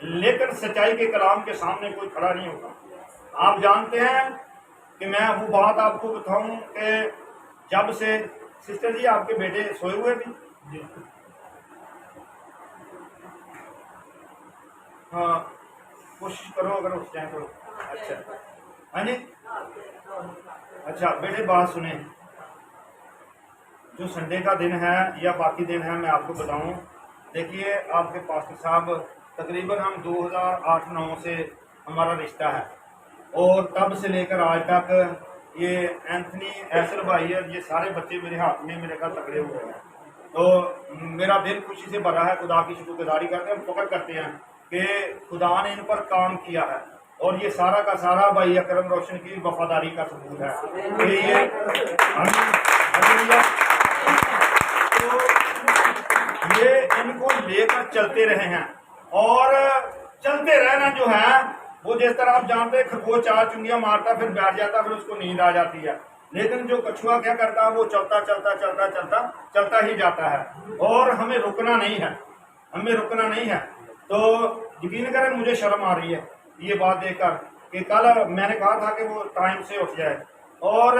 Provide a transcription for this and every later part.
لیکن سچائی کے کلام کے سامنے کوئی کھڑا نہیں ہوگا۔ آپ جانتے ہیں کہ میں وہ بات آپ کو بتاؤں کہ جب سے سسٹر جی آپ کے بیٹے سوئے ہوئے بھی، ہاں کوشش کرو اگر اس ٹائم تو اچھا، ہاں جی اچھا بیٹے بات سنیں، جو سنڈے کا دن ہے یا باقی دن ہے میں آپ کو بتاؤں، دیکھیے آپ کے پاسٹر صاحب تقریباً ہم 2008-9 سے ہمارا رشتہ ہے، اور تب سے لے کر آج تک یہ اینتھنی ایسر بھائی ہے، یہ سارے بچے میرے ہاتھ میں میرے گھر پکڑے ہوئے ہیں، تو میرا دل خوشی سے بھرا ہے، خدا کی شکر گزاری کرتے ہیں، ہم فخر کرتے ہیں کہ خدا نے ان پر کام کیا ہے، اور یہ سارا کا سارا بھائی اکرم روشن کی وفاداری کا ثبوت ہے کہ یہ تو یہ ان کو لے کر چلتے رہے ہیں، اور چلتے رہنا جو ہے وہ جس طرح آپ جانتے ہیں خرگوش 4 چنگیاں مارتا پھر بیٹھ جاتا پھر اس کو نیند آ جاتی ہے، لیکن جو کچھوا کیا کرتا ہے وہ چلتا چلتا چلتا چلتا چلتا ہی جاتا ہے، اور ہمیں رکنا نہیں ہے، ہمیں رکنا نہیں ہے۔ تو یقین کریں مجھے شرم آ رہی ہے یہ بات دیکھ کر کہ کل میں نے کہا تھا کہ وہ ٹائم سے اٹھ جائے، اور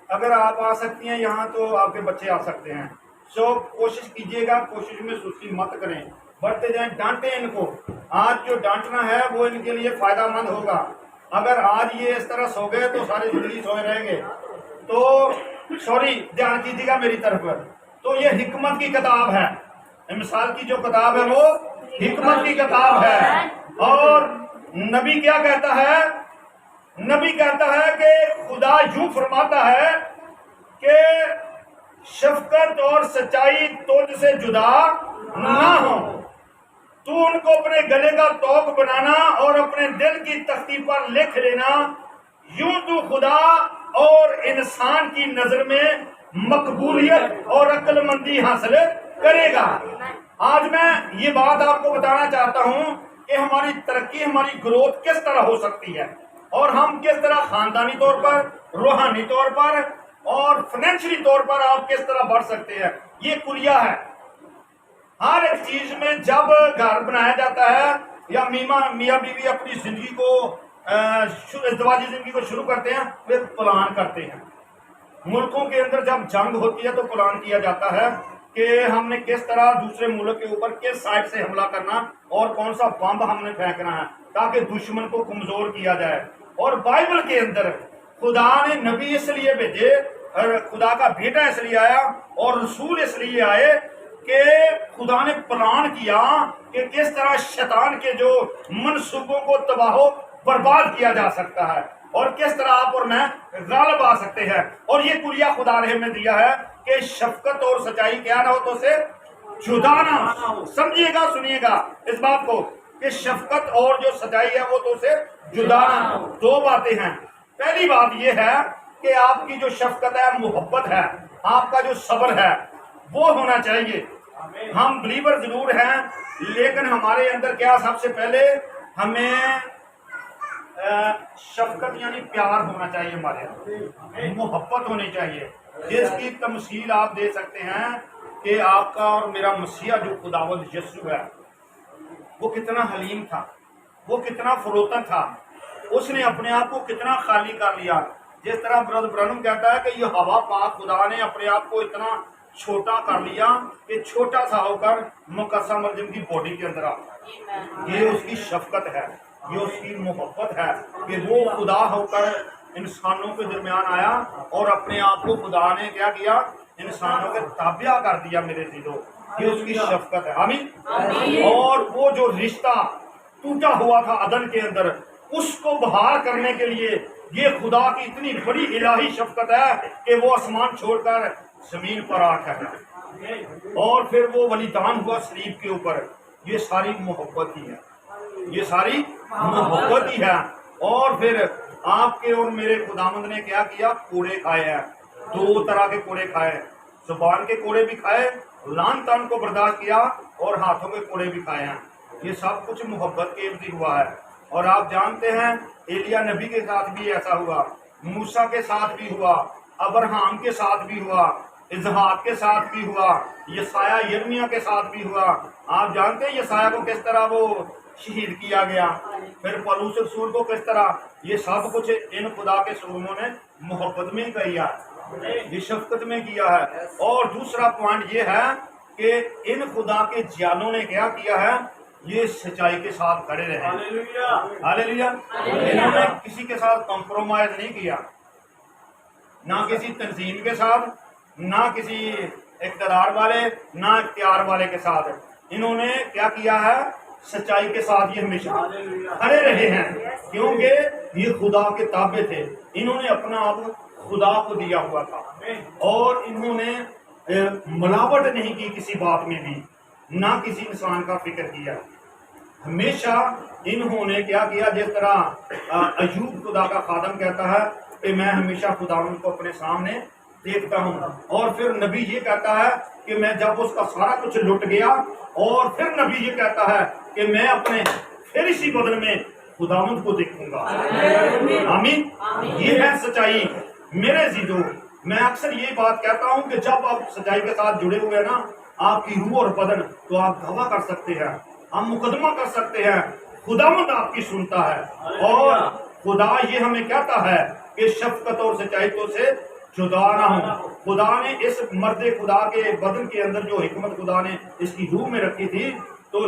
اگر آپ آ سکتی ہیں یہاں تو آپ کے بچے آ سکتے ہیں، سو کوشش کیجئے گا، کوشش میں سستی مت کریں، بڑھتے جائیں، ڈانٹیں ان کو، آج جو ڈانٹنا ہے وہ ان کے لیے فائدہ مند ہوگا، اگر آج یہ اس طرح سو گئے تو ساری زندگی سوئے رہیں گے، تو سوری دھیان کیجیے گا میری طرف، تو یہ حکمت کی کتاب ہے، مثال کی جو کتاب ہے وہ حکمت کی کتاب ہے، اور نبی کیا کہتا ہے؟ نبی کہتا ہے کہ خدا یوں فرماتا ہے کہ شفقت اور سچائی تجھ سے جدا نہ ہو، تو ان کو اپنے گلے کا توق بنانا اور اپنے دل کی تختی پر لکھ لینا، یوں تو خدا اور انسان کی نظر میں مقبولیت اور عقل مندی حاصل کرے گا۔ آج میں یہ بات آپ کو بتانا چاہتا ہوں کہ ہماری ترقی، ہماری گروتھ کس طرح ہو سکتی ہے، اور ہم کس طرح خاندانی طور پر، روحانی طور پر اور فائنینشلی طور پر آپ کس طرح بڑھ سکتے ہیں، یہ کلیہ ہے۔ ہر ایک چیز میں جب گھر بنایا جاتا ہے یا میاں بیوی اپنی زندگی کو ازدواجی زندگی کو شروع کرتے ہیں وہ پلان کرتے ہیں، ملکوں کے اندر جب جنگ ہوتی ہے تو پلان کیا جاتا ہے کہ ہم نے کس طرح دوسرے ملک کے اوپر کس سائڈ سے حملہ کرنا اور کون سا بم ہم نے پھینکنا ہے تاکہ دشمن کو کمزور کیا جائے، اور بائبل کے اندر خدا نے نبی اس لیے بھیجے، خدا کا بیٹا اس لیے آیا اور رسول اس لیے آئے کہ خدا نے پلان کیا کہ کس طرح شیطان کے جو منصوبوں کو تباہ و برباد کیا جا سکتا ہے، اور کس طرح آپ اور میں غالب آ سکتے ہیں، اور یہ کلیہ خدا نے ہمیں دیا ہے کہ شفقت اور سچائی کیا نہ ہو تو سے جدا نہ ہو۔ سمجھیے گا، سنیے گا اس بات کو کہ شفقت اور جو سچائی ہے وہ تو سے جدا نہ ہو۔ دو باتیں ہیں، پہلی بات یہ ہے کہ آپ کی جو شفقت ہے، محبت ہے، آپ کا جو صبر ہے وہ ہونا چاہیے۔ ہم بلیور ضرور ہیں لیکن ہمارے اندر کیا سب سے پہلے ہمیں شفقت یعنی پیار ہونا چاہیے، ہمارے اندر محبت ہونی چاہیے، جس کی تمثیل آپ دے سکتے ہیں کہ آپ کا اور میرا مسیح جو خداوند یسوع ہے وہ کتنا حلیم تھا، وہ کتنا فروتن تھا، اس نے اپنے آپ کو کتنا خالی کر لیا، جس طرح برادر برانم کہتا ہے کہ یہ ہوا پاک خدا نے اپنے آپ کو اتنا چھوٹا کر لیا کہ چھوٹا سا ہو کر مقدسہ مریم کی باڈی کے اندر آ گیا۔ یہ اس کی شفقت ہے، یہ اس کی محبت ہے کہ وہ خدا ہو کر انسانوں کے درمیان آیا اور اپنے آپ کو خدا نے کیا کیا، انسانوں کے تابع کر دیا میرے دلوں، یہ اس کی شفقت ہے۔ آمین۔ اور وہ جو رشتہ ٹوٹا ہوا تھا عدن کے اندر، اس کو بحال کرنے کے لیے یہ خدا کی اتنی بڑی الہی شفقت ہے کہ وہ آسمان چھوڑ کر زمین پر آ ٹھہرا، اور پھر وہ بلیدان ہوا صلیب کے اوپر۔ یہ ساری محبت ہی ہے، یہ ساری محبت ہی ہے۔ اور پھر آپ کے اور میرے خداوند نے کیا کیا؟ کوڑے کھائے ہیں، دو طرح کے کوڑے کھائے، زبان کے کوڑے بھی کھائے، لعن طعن کو برداشت کیا، اور ہاتھوں کے کوڑے بھی کھائے ہیں۔ یہ سب کچھ محبت کے عوض ہوا ہے۔ اور آپ جانتے ہیں ایلیا نبی کے ساتھ بھی ایسا ہوا، موسیٰ کے ساتھ بھی ہوا، ابراہیم کے ساتھ بھی ہوا، اسحاق کے ساتھ بھی ہوا، یسایہ یرمیہ کے ساتھ بھی ہوا۔ آپ جانتے ہیں یسایہ کو کس طرح وہ شہید کیا گیا. پھر پولس رسول کو کس طرح یہ سب کچھ ان خدا کے سلوموں نے محبت میں کیا، یہ شفقت میں کیا ہے. اور دوسرا پوائنٹ یہ ہے کہ ان خدا کے جانوں نے کیا کیا ہے، یہ سچائی کے ساتھ کھڑے رہے. ہاللیلویا. انہوں نے کسی کے ساتھ کمپرومائز نہیں کیا، نہ کسی تنظیم کے ساتھ، نہ کسی اقتدار والے، نہ اختیار والے کے ساتھ. انہوں نے کیا کیا ہے، سچائی کے ساتھ یہ ہمیشہ کھڑے رہے ہیں، کیونکہ یہ خدا کے تابع تھے. انہوں نے اپنا آپ خدا کو دیا ہوا تھا، اور انہوں نے ملاوٹ نہیں کی کسی بات میں بھی، نہ کسی انسان کا فکر کیا. ہمیشہ انہوں نے کیا کیا، جس طرح ایوب خدا کا خادم کہتا ہے کہ میں ہمیشہ خداوند کو اپنے سامنے دیکھتا ہوں. اور پھر نبی یہ کہتا ہے کہ میں جب اس کا سارا کچھ لٹ گیا، اور پھر نبی یہ کہتا ہے کہ میں اپنے پھر اسی بدن میں خداوند کو دیکھوں گا. آمین. یہ ہے سچائی. میرے عزیزو، میں اکثر یہ بات کہتا ہوں کہ جب آپ سچائی کے ساتھ جڑے ہوئے نا، آپ کی روح اور بدن، تو آپ گواہ کر سکتے ہیں، ہم مقدمہ کر سکتے ہیں، خداوند آپ کی سنتا ہے. اور خدا یہ ہمیں کہتا ہے کہ شفقت اور سچائی تو سے جدا نہ ہوں. خدا نے اس مرد خدا کے بدن کے اندر جو حکمت خدا نے اس کی روح میں رکھی تھی، تو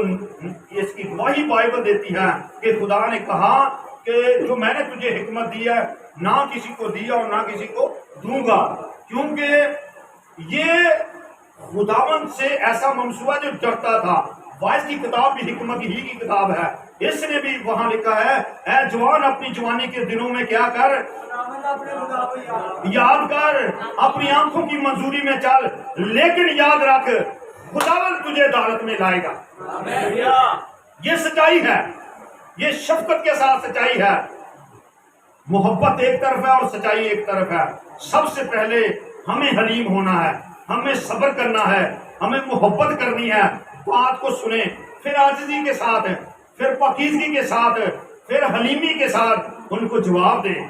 اس کی گواہی بائبل دیتی ہے کہ خدا نے کہا کہ جو میں نے تجھے حکمت دی ہے، نہ کسی کو دی اور نہ کسی کو دوں گا. کیونکہ یہ خداوند سے ایسا منصوبہ جو ڈرتا تھا. وائس کی کتاب بھی حکمت ہی کی کتاب ہے. اس نے بھی وہاں لکھا ہے، اے جوان اپنی جوانی کے دنوں میں کیا کر، یاد کر، اپنی آنکھوں کی منظوری میں چل، لیکن یاد رکھ خداوند تجھے عدالت میں لائے گا. یہ سچائی ہے، یہ شفقت کے ساتھ سچائی ہے. محبت ایک طرف ہے اور سچائی ایک طرف ہے. سب سے پہلے ہمیں حلیم ہونا ہے، ہمیں صبر کرنا ہے، ہمیں محبت کرنی ہے. بات کو سنیں، پھر عاجزی کے ساتھ، پھر پاکیزگی کے ساتھ، پھر حلیمی کے ساتھ ان کو جواب دیں.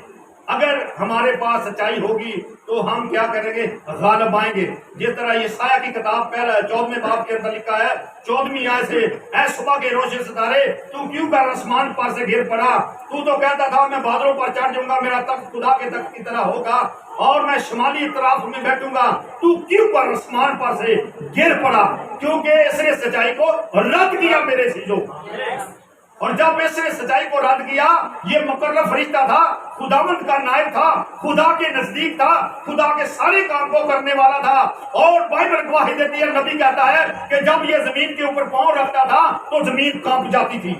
اگر ہمارے پاس سچائی ہوگی تو ہم کیا کریں گے، غالب آئیں گے. جس طرح یسایہ کی کتاب پہلا 14ویں باب کے اندر لکھا ہے 14ویں آیت سے، اے صبح کے روشن ستارے تو کیوں کر آسمان پر سے گر پڑا. تو کہتا تھا میں بادلوں پر چڑھ جاؤں گا، میرا تخت خدا کے تخت کی طرح ہوگا اور میں شمالی اطراف میں بیٹھوں گا. تو کیوں پر آسمان پر سے گر پڑا، کیونکہ اس نے سچائی کو رد کیا. میرے عزیزو، اور جب اس نے سچائی کو رد کیا، یہ مقرر فرشتہ تھا، خداوند کا نائب تھا، خدا کے نزدیک تھا، خدا کے سارے کام کو کرنے والا تھا. اور بائبل گواہی دیتی ہے، نبی کہتا ہے کہ جب یہ زمین کے اوپر پاؤں رکھتا تھا تو زمین کانپ جاتی تھی.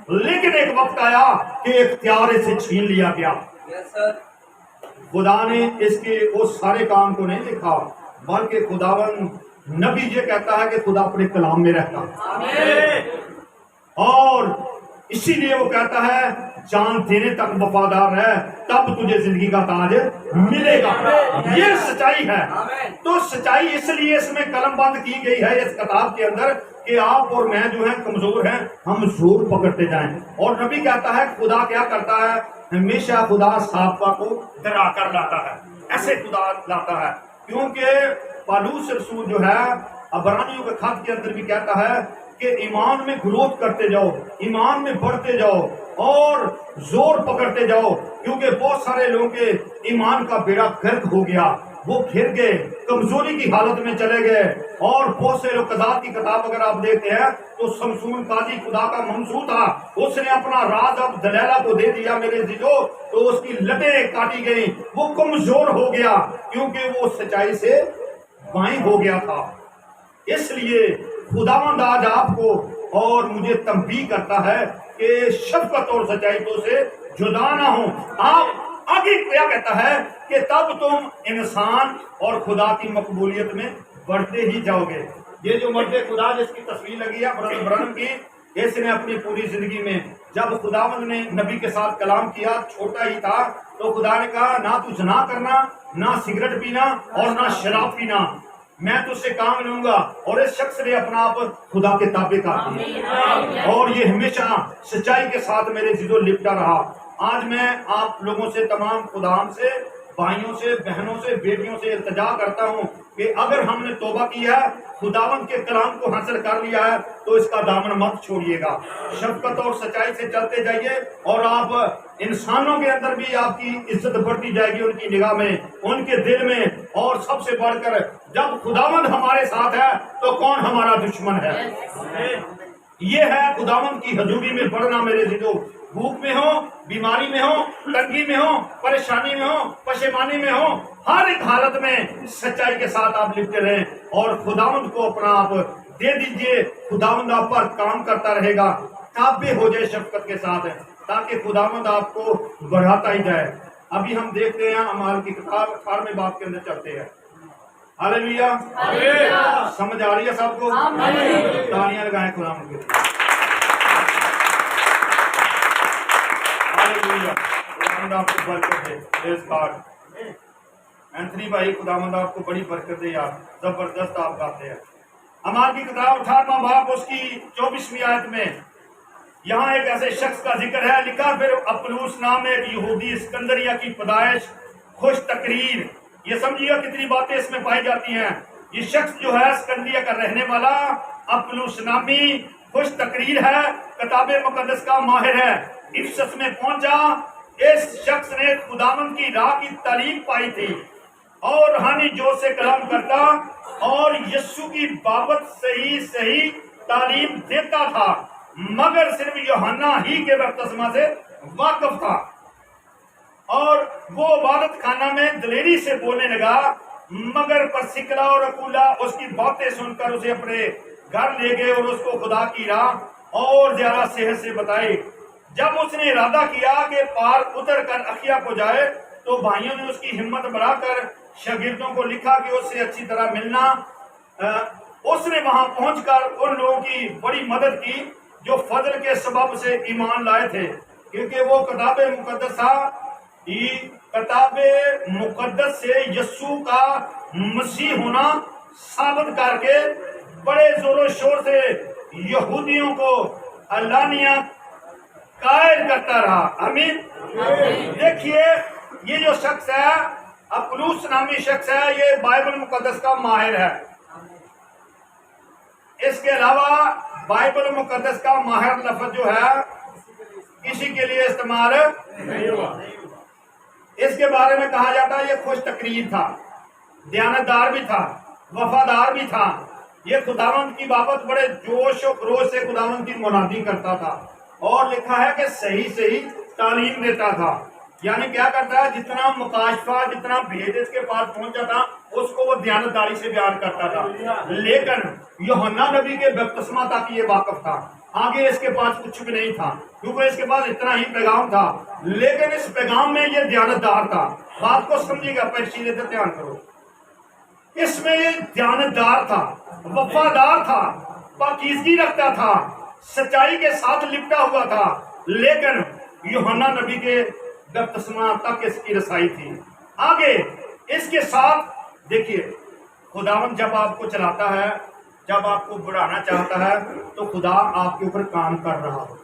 لیکن ایک وقت آیا کہ اختیار سے چھین لیا گیا. خدا نے اس کے اس سارے کام کو نہیں دیکھا، بلکہ خداوند، نبی یہ کہتا ہے کہ خدا اپنے کلام میں رہتا، اور اسی لیے وہ کہتا ہے جان دینے تک وفادار ہے، تب تجھے زندگی کا تاج ملے گا. یہ سچائی ہے. تو سچائی اس لیے اس میں قلم بند کی گئی ہے اس کتاب کے اندر کہ آپ اور میں جو ہیں کمزور ہیں، ہم زور پکڑتے جائیں. اور نبی کہتا ہے خدا کیا کرتا ہے، ہمیشہ خدا سابقہ کو ڈرا کر لاتا ہے. ایسے خدا لاتا ہے، کیونکہ پالوس رسول جو ہے عبرانیوں کے خط کے اندر بھی کہتا ہے کہ ایمان میں گروتھ کرتے جاؤ، ایمان میں بڑھتے جاؤ اور زور پکڑتے جاؤ. کیونکہ بہت سارے لوگوں کے ایمان کا بیڑا غرق ہو گیا، وہ گر گئے، کمزوری کی حالت میں چلے گئے. اور بہت سے لوگ، قضات کی کتاب اگر آپ دیکھتے ہیں تو سمسون قاضی خدا کا منصور تھا، اس نے اپنا راز اب دلیلہ کو دے دیا میرے عزیزو، تو اس کی لٹیں کاٹی گئیں، وہ کمزور ہو گیا کیونکہ وہ سچائی سے بائیں ہو گیا تھا. اس لیے خداوند آج آپ کو اور مجھے تنبیہ کرتا ہے کہ شفقت اور سچائی تو سے جدا نہ ہوں. آپ آگے کیا کہتا ہے کہ تب تم انسان اور خدا کی مقبولیت میں بڑھتے ہی جاؤ گے. یہ جو مرد خدا جس کی تصویر لگی ہے برادر برنم کی، اس نے اپنی پوری زندگی میں جب خداوند نے نبی کے ساتھ کلام کیا، چھوٹا ہی تھا، تو خدا نے کہا نہ تو زنا کرنا، نہ سگریٹ پینا اور نہ شراب پینا، میں تجھ سے کام لوں گا. اور اس شخص نے اپنا آپ خدا کے تابع کر دیا، اور یہ ہمیشہ سچائی کے ساتھ میرے عزیزو لپٹا رہا. آج میں آپ لوگوں سے، تمام خداوند سے، بھائیوں سے، بہنوں سے، بیٹیوں سے التجا کرتا ہوں کہ اگر ہم نے توبہ کی ہے، خداوند کے کلام کو حاصل کر لیا ہے، تو اس کا دامن مت چھوڑیے گا، شفقت اور سچائی سے چلتے جائیے، اور آپ انسانوں کے اندر بھی آپ کی عزت بڑھتی جائے گی، ان کی نگاہ میں، ان کے دل میں، اور سب سے بڑھ کر جب خداوند ہمارے ساتھ ہے تو کون ہمارا دشمن ہے؟ یہ ہے خداوند کی حضوری میں بڑھنا میرے عزیزو۔ بھوک میں ہو، بیماری میں ہو، تنگی میں ہو، پریشانی میں ہو، پشیمانی میں ہو، ہر ایک حالت میں سچائی کے ساتھ آپ لکھتے رہیں اور خداوند کو اپنا آپ دے دیجئے، خداوند آپ پر کام کرتا رہے گا، تابع ہو جائے شفقت کے ساتھ، تاکہ خداوند آپ کو بڑھاتا ہی جائے۔ ابھی ہم دیکھتے ہیں اعمال کی کتاب 18ویں باب کے اندر چلتے ہیں۔ ہاللیلویا، سمجھ آ رہی ہے سب کو؟ تالیاں لگائیں خداوند کے لیے۔ ہاللیلویا، خداوند آپ کو برکت دے۔ پریز گاڈ۔ اینتھنی بھائی، خداوند آپ کو بڑی برکت دے یار، زبردست آپ گاتے ہیں۔ اعمال کی کتاب 18واں باب اس کی 24ویں آیت میں یہاں ایک ایسے شخص کا ذکر ہے، لکھا پھر اپلوس نام ایک یہودی اسکندریہ کی پیدائش، خوش تقریر۔ یہ سمجھیے کتنی باتیں اس میں پائی جاتی ہیں۔ یہ شخص جو ہے اسکندریہ کا رہنے والا، اپلوس نامی، خوش تقریر ہے، کتاب مقدس کا ماہر ہے، افسس میں پہنچا۔ اس شخص نے خداوند کی راہ کی تعلیم پائی تھی اور روحانی جوش سے کلام کرتا اور یسوع کی بابت صحیح تعلیم دیتا تھا، مگر صرف یوحنا ہی کے بپتسمہ سے واقف تھا، اور وہ عبادت خانہ میں دلیری سے بولنے لگا، مگر پرسکلا اور اکولا اس کی باتیں سن کر اسے اپنے گھر لے گئے اور اس کو خدا کی راہ اور زیادہ صحت سے بتائی۔ جب اس نے ارادہ کیا کہ پار اتر کر اخیا کو جائے تو بھائیوں نے اس کی ہمت بڑھا کر شاگردوں کو لکھا کہ اس سے اچھی طرح ملنا۔ اس نے وہاں پہنچ کر ان لوگوں کی بڑی مدد کی جو فضل کے سبب سے ایمان لائے تھے، کیونکہ وہ کتاب مقدس سے یسوع کا مسیح ہونا ثابت کر کے بڑے زور و شور سے یہودیوں کو علانیہ قائل کرتا رہا۔ آمین۔ دیکھیے یہ جو شخص ہے، اپلوس نامی شخص ہے، یہ بائبل مقدس کا ماہر ہے۔ اس کے علاوہ بائبل مقدس کا ماہر لفظ جو ہے کسی کے لیے استعمال نہیں ہوا۔ اس کے بارے میں کہا جاتا ہے یہ خوش تقریر تھا، دیانتدار بھی تھا، وفادار بھی تھا۔ یہ خداوند کی بابت بڑے جوش و خروش سے خداوند کی منادی کرتا تھا، اور لکھا ہے کہ صحیح تعلیم دیتا تھا۔ یعنی کیا کرتا ہے، جتنا مکاشفہ، جتنا بھید اس کے پاس پہنچا تھا اس کو وہ دیانتداری سے بیان کرتا تھا، لیکن یوحنا نبی کے بپتسمہ تک یہ واقف تھا، آگے اس کے پاس کچھ بھی نہیں تھا، کیونکہ اس کے پاس اتنا ہی پیغام تھا، لیکن اس پیغام میں یہ دیانتدار تھا۔ بات کو سمجھیے گا، پیشینے سے دھیان کرو، اس میں یہ دیانتدار تھا، وفادار تھا، پاکیزگی رکھتا تھا، سچائی کے ساتھ لپٹا ہوا تھا، لیکن یوحنا نبی کے بپتسمہ تک اس کی رسائی تھی۔ آگے اس کے ساتھ دیکھیے، خداوند جب آپ کو چلاتا ہے، جب آپ کو بڑھانا چاہتا ہے تو خدا آپ کے اوپر کام کر رہا ہو،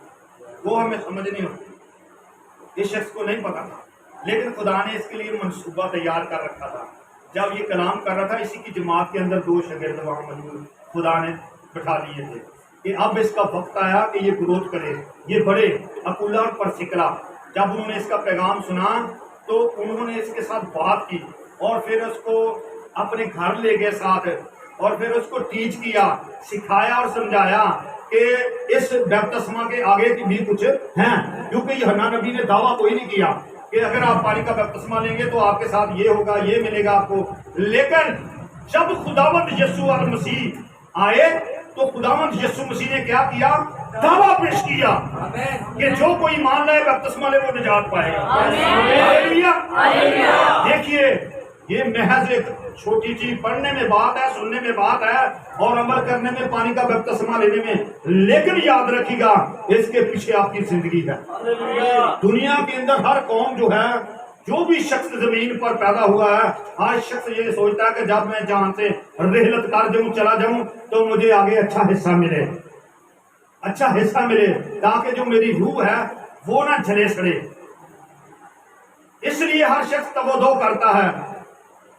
وہ ہمیں سمجھ نہیں ہوتی، اس شخص کو نہیں پتا تھا، لیکن خدا نے اس کے لیے منصوبہ تیار کر رکھا تھا۔ جب یہ کلام کر رہا تھا، اسی کی جماعت کے اندر 2 شاگرد وہاں موجود خدا نے بٹھا لیے تھے کہ اب اس کا وقت آیا کہ یہ گروتھ کرے، یہ بڑے۔ اکولا اور پرسکلا جب انہوں نے اس کا پیغام سنا تو انہوں نے اس کے ساتھ بات کی، اور پھر اس کو اپنے گھر لے گئے ساتھ، اور پھر اس کو ٹیچ کیا، سکھایا اور سمجھایا کہ اس بپتسمہ کے آگے بھی کچھ ہیں، کیونکہ یوحنا نبی نے دعویٰ کوئی نہیں کیا کہ اگر آپ پانی کا بپتسمہ لیں گے تو آپ کے ساتھ یہ ہوگا، یہ ملے گا آپ کو۔ لیکن جب خداوند یسوع المسیح آئے تو خداوند یسوع مسیح نے کیا کیا؟ دعویٰ پیش کیا کہ جو کوئی مان لائے بپتسمہ لے وہ نجات پائے گا۔ ہاللیلویا۔ دیکھیے یہ محض ایک چھوٹی چیز، پڑھنے میں بات ہے، سننے میں بات ہے، اور عمل کرنے میں پانی کا بپتسمہ لینے میں، لیکن یاد رکھیے گا اس کے پیچھے آپ کی زندگی ہے۔ دنیا کے اندر ہر قوم جو ہے، جو بھی شخص زمین پر پیدا ہوا ہے، ہر شخص یہ سوچتا ہے کہ جب میں جان سے رحلت کر جاؤں، چلا جاؤں تو مجھے آگے اچھا حصہ ملے، اچھا حصہ ملے، تاکہ جو میری روح ہے وہ نہ جھلے سڑے۔ اس لیے ہر شخص تبودو کرتا ہے،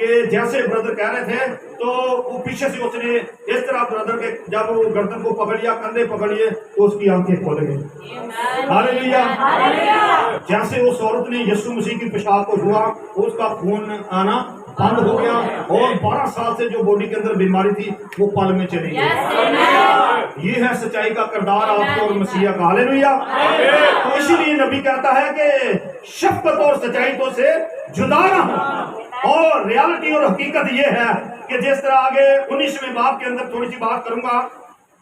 کہ جیسے برادر کہہ رہے تھے تو وہ پیچھے سے اس نے اس طرح برادر کے جب وہ گردن کو پکڑ لیا, کندھے پکڑ لیے تو اس کی آنکھیں کھول گئی. ہاللیلویا. جیسے اس عورت نے یسوع مسیح کی پیشاب کو چھوا, اس کا خون آنا بند ہو گیا اور 12 سال سے جو باڈی کے اندر بیماری تھی وہ پل میں چلی گئی. یہ ہے سچائی کا کردار آپ کو اور مسیح کا. ہاللیلویا. تو اسی لیے نبی کہتا ہے کہ شفقت اور سچائی تو سے جدا نہ ہو. اور ریالٹی اور حقیقت یہ ہے کہ جس طرح آگے 19ویں باب کے اندر تھوڑی سی بات کروں گا,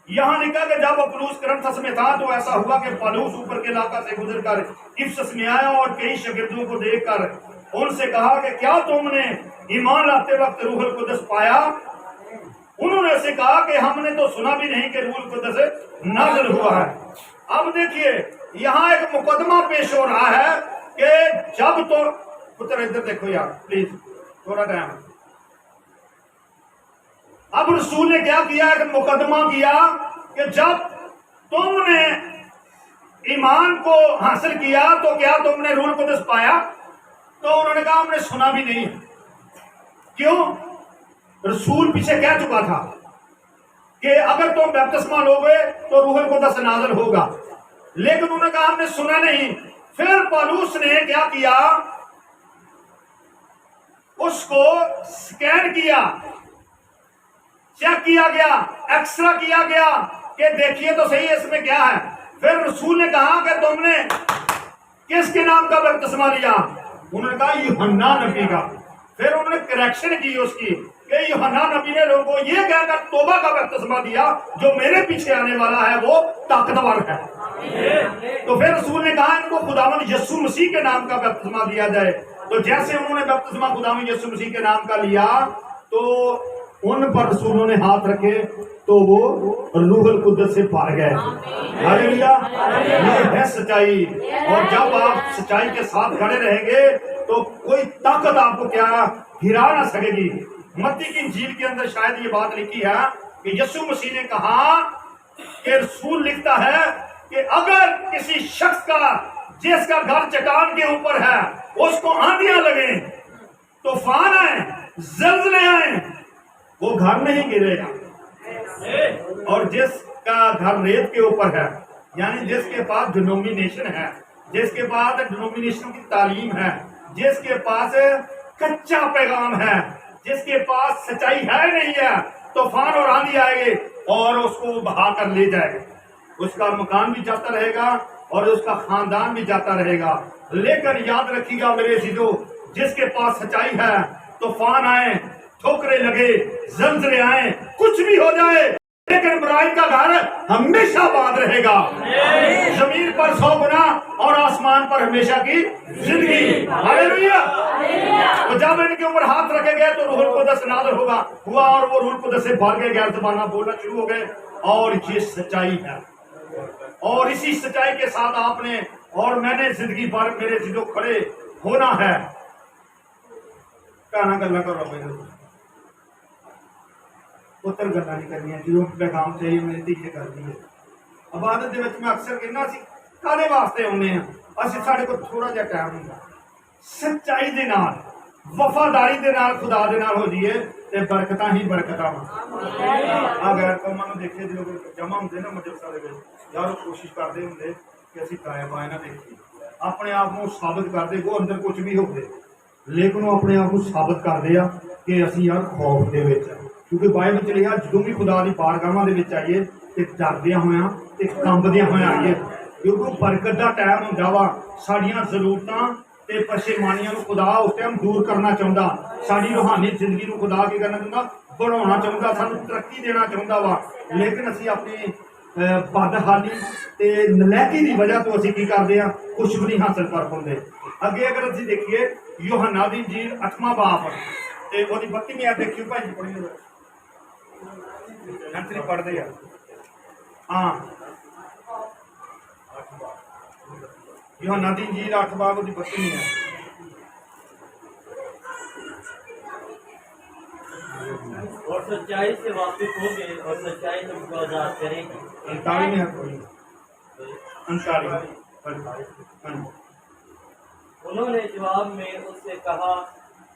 یہاں لکھا کہ جب اپولوس کرنتھس میں تھا تو ایسا ہوا کہ پالوس اوپر کے علاقہ سے گزر کر افسس میں آیا اور کئی شاگردوں کو دیکھ کر ان سے کہا کہ کیا تم نے ایمان لاتے وقت روح القدس پایا؟ انہوں نے اسے کہا کہ ہم نے تو سنا بھی نہیں کہ روح القدس نازل ہوا ہے. اب دیکھیے یہاں ایک مقدمہ پیش ہو رہا ہے کہ جب تو پتر ادھر دیکھو یار پلیز تھوڑا ٹائم. اب رسول نے کیا کیا, ایک مقدمہ کیا کہ جب تم نے ایمان کو حاصل کیا تو کیا تم نے روح القدس پایا؟ تو انہوں نے کہا ہم نے سنا بھی نہیں. کیوں؟ رسول پیچھے کہہ چکا تھا کہ اگر تم بپتسمہ لوگے تو روح القدس نازل ہوگا, لیکن انہوں نے کہا ہم نے سنا نہیں. پھر پالوس نے کیا کیا, اس کو سکین کیا, چیک کیا گیا, ایکسرا کیا گیا کہ دیکھیے تو صحیح اس میں کیا ہے. پھر رسول نے کہا کہ تم نے کس کے نام کا بپتسمہ لیا؟ انہوں نے کہا یوحنا نبی کا. پھر انہوں نے کریکشن کی اس کی کہ یوحنا نبی نے لوگوں کو یہ کہہ کر توبہ کا بپتسمہ دیا, جو میرے پیچھے آنے والا ہے وہ طاقتور ہے. تو پھر رسول نے کہا ان کو خداوند یسوع مسیح کے نام کا بپتسمہ دیا جائے. تو جیسے انہوں نے بپتسمہ خداوند یسوع مسیح کے نام کا لیا تو ان پر رسولوں نے ہاتھ رکھے تو وہ روح القدس سے بھر گئے. ہاللیلویا. یہ ہے سچائی, اور جب آپ سچائی کے ساتھ کھڑے رہیں گے تو کوئی طاقت آپ کو کیا ہرا نہ سکے گی. متی کی انجیل کے اندر شاید یہ بات لکھی ہے کہ یسوع مسیح نے کہا کہ رسول لکھتا ہے کہ اگر کسی شخص کا جس کا گھر چٹان کے اوپر ہے اس کو آندیاں لگیں, طوفان آئے, زلزلے آئیں, وہ گھر نہیں گرے گا. اور جس کا گھر ریت کے اوپر ہے, یعنی جس کے پاس ڈینومینیشن ہے, جس کے پاس ڈینومینیشن کی تعلیم ہے, جس کے پاس کچا پیغام ہے, جس کے پاس سچائی ہے نہیں ہے, طوفان اور آندھی آئے گے اور اس کو بہا کر لے جائے گا. اس کا مکان بھی جاتا رہے گا اور اس کا خاندان بھی جاتا رہے گا. لیکن یاد رکھیے گا میرے عزیزو, جس کے پاس سچائی ہے, طوفان آئے, ٹھوکرے لگے, زلزلے آئے, کچھ بھی ہو جائے, لیکن برائی کا گھر ہمیشہ آباد رہے گا. زمین پر 100 گنا اور آسمان پر ہمیشہ کی زندگی. ہاللیلویا. تو جب ان کے اوپر ہاتھ رکھے گئے تو روح القدس نازل ہوا اور وہ روح القدس سے بھر گئے, غیر زبانیں بولنا شروع ہو گئے. اور یہ سچائی ہے, اور اسی سچائی کے ساتھ آپ نے اور میں نے زندگی بھر میرے عزیزو کھڑے ہونا ہے. کہنا گلا کرو میرے پتر گلا نہیں کرنی, جو پیغام چاہیے میرے تیجے کر دیے. عبادت دے وچ میں اکثر کہنا سی کالے واسطے ہونے ہیں, اسی ساڈے کو تھوڑا جہا ٹائم ہوندا. سچائی دے نال, وفاداری دے نال, خدا دے نال ہو جائیے تے برکتاں ہی برکتاں. آ غیر قوماں نوں دیکھے جو جمع ہوندے نا مجلساں دے وچ, یار کوشش کردے ہوندے کہ اسی قائم آئے نہ دیکھیے, اپنے آپ کو ثابت کر دے وہ اندر کچھ بھی ہوگے, لیکن وہ اپنے آپ کو ثابت کر دیا کہ اسی یار خوف دے وچ. کیونکہ بائبل چ لکھا جدوں بھی خدا دی بارگاہاں دے وچ آئیے تے ڈردیاں ہویاں تے کمبدیاں ہویاں آئیے, کیونکہ برکت دا ٹائم ہوندا وا. ساڈیاں ضرورتاں تے پشیمانیاں نوں خدا اس ٹائم دور کرنا چاہندا, ساڈی روحانی زندگی نوں خدا کی کرنا چاہندا, بڑھانا چاہندا, سانوں ترقی دینا چاہندا وا. لیکن اسی اپنی بدحالی تے نلائکی دی وجہ تو اسی کی کردے ہاں, کچھ بھی نہیں حاصل کر پاندے. اگے اگر اسی دیکھیے یوحنا دی انجیل 8واں باب تے وہ 32ویں آیت دیکھیو بھائی جی, پڑھیے ننتری پڑھ دے یار. ہاں یوحنا دی انجیل 8 باب دی 32ویں آیت. اور سچائی سے واقف ہو گئے اور سچائی تم کو آزاد کرے گی. 39ویں آیت پڑھیے. 39. انہوں نے جواب میں اس سے کہا